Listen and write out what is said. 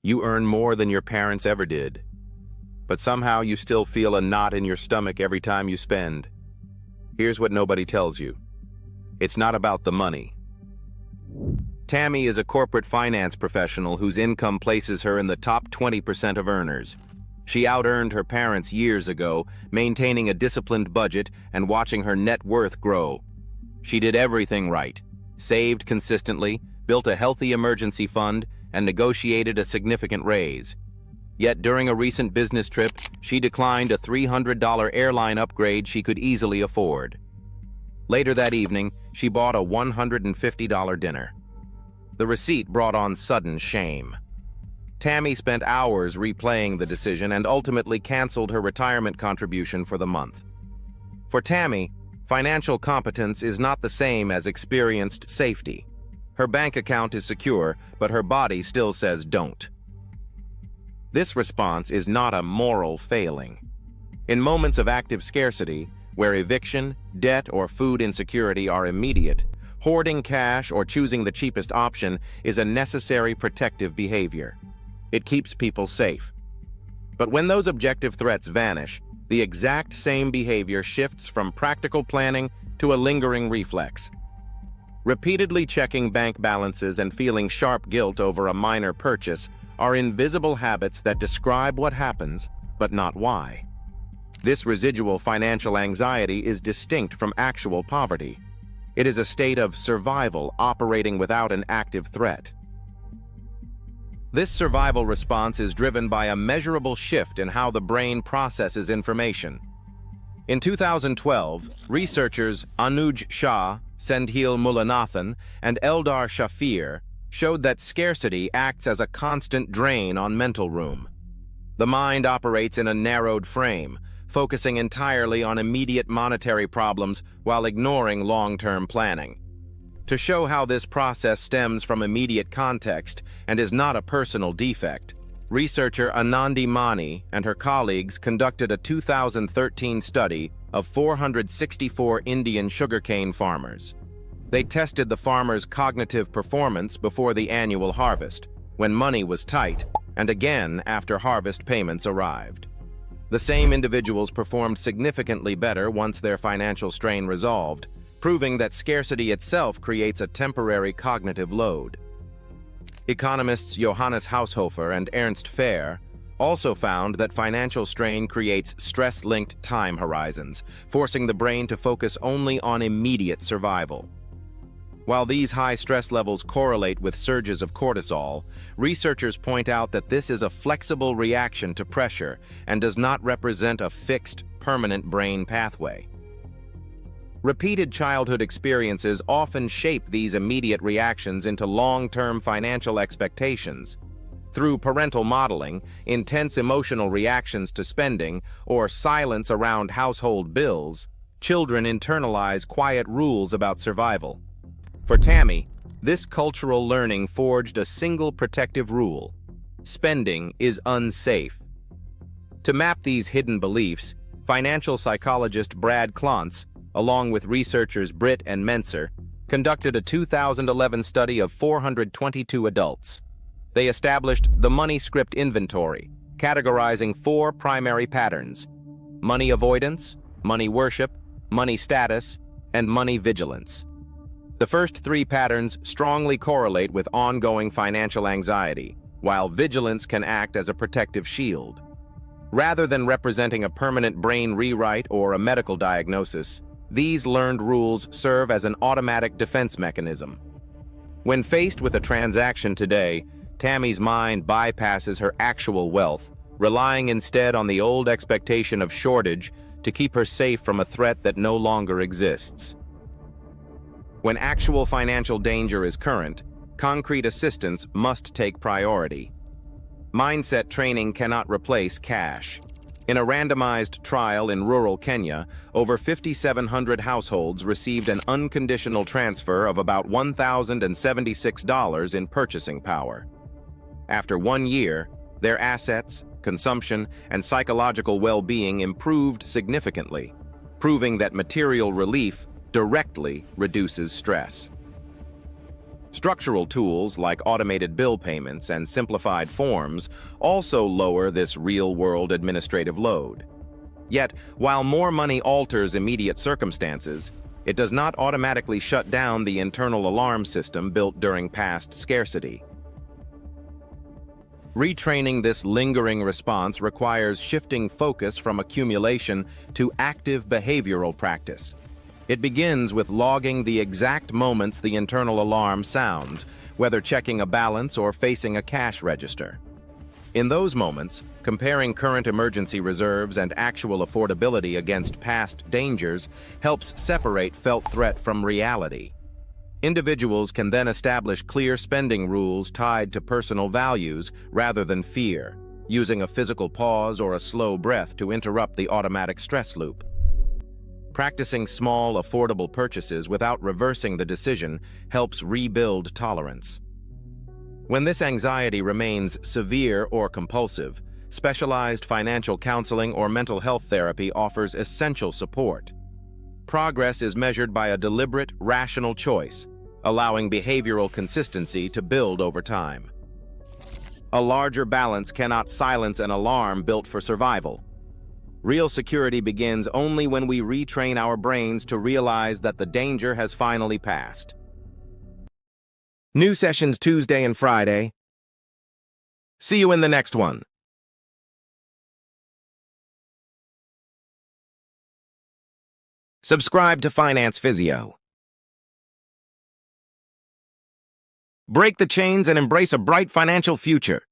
You earn more than your parents ever did. But somehow you still feel a knot in your stomach every time you spend. Here's what nobody tells you. It's not about the money. Tammy is a corporate finance professional whose income places her in the top 20% of earners. She out-earned her parents years ago, maintaining a disciplined budget and watching her net worth grow. She did everything right, saved consistently, built a healthy emergency fund, and negotiated a significant raise. Yet during a recent business trip, she declined a $300 airline upgrade she could easily afford. Later that evening, she bought a $150 dinner. The receipt brought on sudden shame. Tammy spent hours replaying the decision and ultimately canceled her retirement contribution for the month. For Tammy, financial competence is not the same as experienced safety. Her bank account is secure, but her body still says don't. This response is not a moral failing. In moments of active scarcity, where eviction, debt, or food insecurity are immediate, hoarding cash or choosing the cheapest option is a necessary protective behavior. It keeps people safe. But when those objective threats vanish, the exact same behavior shifts from practical planning to a lingering reflex. Repeatedly checking bank balances and feeling sharp guilt over a minor purchase are invisible habits that describe what happens, but not why. This residual financial anxiety is distinct from actual poverty. It is a state of survival operating without an active threat. This survival response is driven by a measurable shift in how the brain processes information. In 2012, researchers Anuj Shah, Senthil Mullainathan, and Eldar Shafir showed that scarcity acts as a constant drain on mental room. The mind operates in a narrowed frame, focusing entirely on immediate monetary problems while ignoring long-term planning. To show how this process stems from immediate context and is not a personal defect, researcher Anandi Mani and her colleagues conducted a 2013 study of 464 Indian sugarcane farmers. They tested the farmers' cognitive performance before the annual harvest, when money was tight, and again after harvest payments arrived. The same individuals performed significantly better once their financial strain resolved, proving that scarcity itself creates a temporary cognitive load. Economists Johannes Haushofer and Ernst Fehr also found that financial strain creates stress-linked time horizons, forcing the brain to focus only on immediate survival. While these high stress levels correlate with surges of cortisol, researchers point out that this is a flexible reaction to pressure and does not represent a fixed, permanent brain pathway. Repeated childhood experiences often shape these immediate reactions into long-term financial expectations. Through parental modeling, intense emotional reactions to spending, or silence around household bills, children internalize quiet rules about survival. For Tammy, this cultural learning forged a single protective rule: spending is unsafe. To map these hidden beliefs, financial psychologist Britt Klontz, along with researchers Britt and Mentzer, conducted a 2011 study of 422 adults. They established the money script inventory, categorizing 4 primary patterns: money avoidance, money worship, money status, and money vigilance. The first 3 patterns strongly correlate with ongoing financial anxiety, while vigilance can act as a protective shield. Rather than representing a permanent brain rewrite or a medical diagnosis, these learned rules serve as an automatic defense mechanism. When faced with a transaction today, Tammy's mind bypasses her actual wealth, relying instead on the old expectation of shortage to keep her safe from a threat that no longer exists. When actual financial danger is current, concrete assistance must take priority. Mindset training cannot replace cash. In a randomized trial in rural Kenya, over 5,700 households received an unconditional transfer of about $1,076 in purchasing power. After 1 year, their assets, consumption, and psychological well-being improved significantly, proving that material relief directly reduces stress. Structural tools like automated bill payments and simplified forms also lower this real-world administrative load. Yet, while more money alters immediate circumstances, it does not automatically shut down the internal alarm system built during past scarcity. Retraining this lingering response requires shifting focus from accumulation to active behavioral practice. It begins with logging the exact moments the internal alarm sounds, whether checking a balance or facing a cash register. In those moments, comparing current emergency reserves and actual affordability against past dangers helps separate felt threat from reality. Individuals can then establish clear spending rules tied to personal values rather than fear, using a physical pause or a slow breath to interrupt the automatic stress loop. Practicing small, affordable purchases without reversing the decision helps rebuild tolerance. When this anxiety remains severe or compulsive, specialized financial counseling or mental health therapy offers essential support. Progress is measured by a deliberate, rational choice, allowing behavioral consistency to build over time. A larger balance cannot silence an alarm built for survival. Real security begins only when we retrain our brains to realize that the danger has finally passed. New sessions Tuesday and Friday. See you in the next one. Subscribe to Finance Physio. Break the chains and embrace a bright financial future.